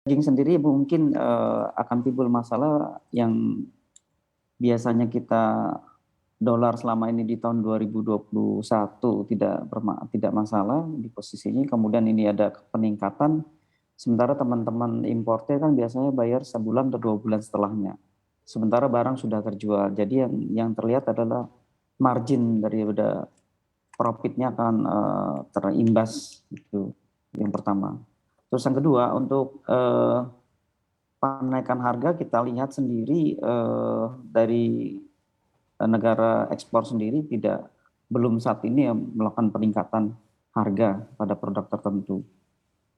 daging sendiri mungkin akan timbul masalah yang biasanya kita dolar selama ini di tahun 2021 tidak masalah di posisinya, kemudian ini ada peningkatan, sementara teman-teman importer kan biasanya bayar sebulan atau 2 bulan setelahnya. Sementara barang sudah terjual, jadi yang terlihat adalah margin daripada profitnya akan terimbas, itu yang pertama. Terus yang kedua, untuk penaikan harga kita lihat sendiri dari negara ekspor sendiri belum saat ini melakukan peningkatan harga pada produk tertentu.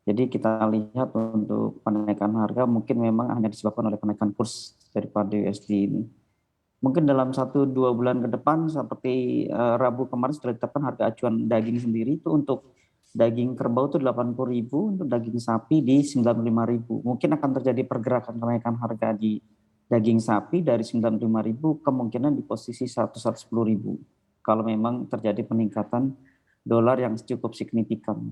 Jadi kita lihat untuk penaikan harga mungkin memang hanya disebabkan oleh kenaikan kurs daripada USD ini. Mungkin dalam 1-2 bulan ke depan seperti Rabu kemarin sudah ditetapkan harga acuan daging sendiri itu untuk daging kerbau itu 80.000, untuk daging sapi di 95.000. Mungkin akan terjadi pergerakan kenaikan harga di daging sapi dari 95.000 kemungkinan di posisi 100-110.000 kalau memang terjadi peningkatan dolar yang cukup signifikan.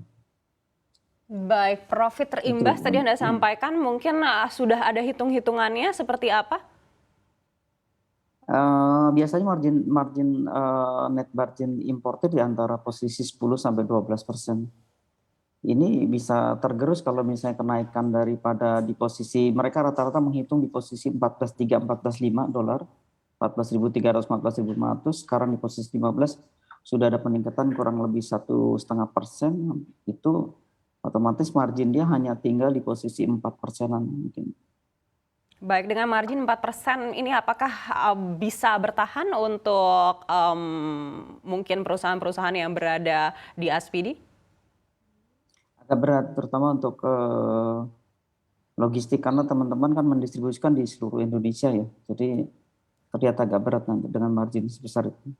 Baik, profit terimbas tadi Anda sampaikan, mungkin sudah ada hitung-hitungannya seperti apa? Biasanya margin net margin importer di antara posisi 10-12%. Ini bisa tergerus kalau misalnya kenaikan daripada di posisi mereka rata-rata menghitung di posisi 14.3, 14.5 dolar, 14.300, 14.500. Sekarang di posisi 15 sudah ada peningkatan kurang lebih 1,5%. Itu otomatis margin dia hanya tinggal di posisi 4%-an mungkin. Baik, dengan margin 4% ini apakah bisa bertahan untuk mungkin perusahaan-perusahaan yang berada di Aspidi? Agak berat, terutama untuk logistik, karena teman-teman kan mendistribusikan di seluruh Indonesia ya. Jadi terlihat agak berat nanti dengan margin sebesar itu.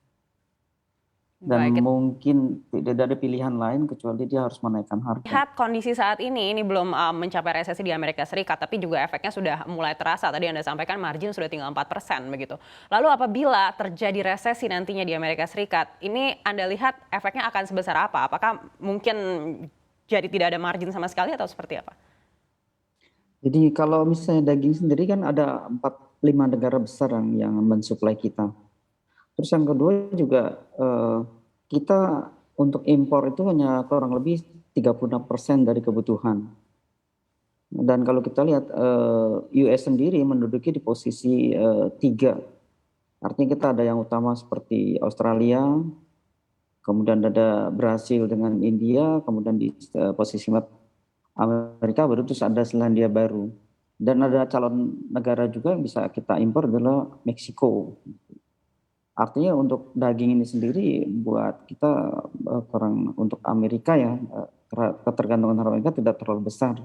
Dan Baik. mungkin tidak ada pilihan lain kecuali dia harus menaikkan harga. Lihat kondisi saat ini belum mencapai resesi di Amerika Serikat, tapi juga efeknya sudah mulai terasa. Tadi Anda sampaikan margin sudah tinggal 4% begitu. Lalu apabila terjadi resesi nantinya di Amerika Serikat, ini Anda lihat efeknya akan sebesar apa? Apakah mungkin jadi tidak ada margin sama sekali atau seperti apa? Jadi kalau misalnya daging sendiri kan ada 4-5 negara besar yang mensuplai kita. Terus yang kedua juga kita untuk impor itu hanya kurang lebih 36% dari kebutuhan. Dan kalau kita lihat US sendiri menduduki di posisi 3. Artinya kita ada yang utama seperti Australia, kemudian ada Brasil dengan India, kemudian di posisi 4 Amerika, baru terus ada Selandia Baru. Dan ada calon negara juga yang bisa kita impor adalah Meksiko. Artinya untuk daging ini sendiri buat kita kurang, untuk Amerika ya, ketergantungan terhadap Amerika tidak terlalu besar.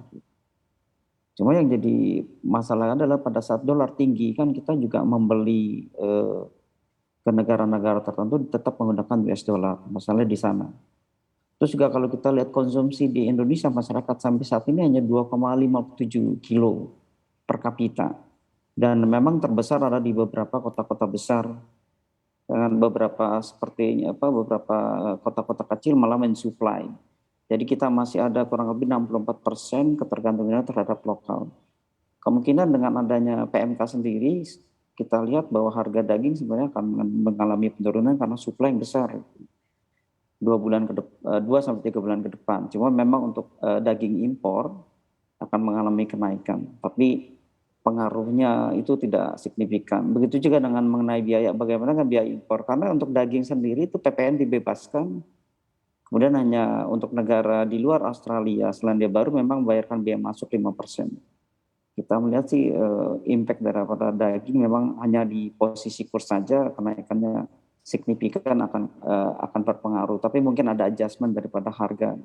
Cuma yang jadi masalah adalah pada saat dolar tinggi kan kita juga membeli ke negara-negara tertentu tetap menggunakan US dollar, masalahnya di sana. Terus juga kalau kita lihat konsumsi di Indonesia, masyarakat sampai saat ini hanya 2,57 kilo per kapita. Dan memang terbesar ada di beberapa kota-kota besar, dengan beberapa beberapa kota-kota kecil malah mensuplai. Jadi kita masih ada kurang lebih 64% ketergantungan terhadap lokal. Kemungkinan dengan adanya PMK sendiri, kita lihat bahwa harga daging sebenarnya akan mengalami penurunan karena suplai yang besar. 2-3 bulan ke depan. Cuma memang untuk daging impor akan mengalami kenaikan, tapi pengaruhnya itu tidak signifikan. Begitu juga dengan mengenai biaya, bagaimana kan biaya impor, karena untuk daging sendiri itu PPN dibebaskan, kemudian hanya untuk negara di luar Australia, Selandia Baru memang membayarkan biaya masuk 5%. Kita melihat sih impact daripada daging memang hanya di posisi kurs saja, kenaikannya signifikan akan berpengaruh, tapi mungkin ada adjustment daripada harga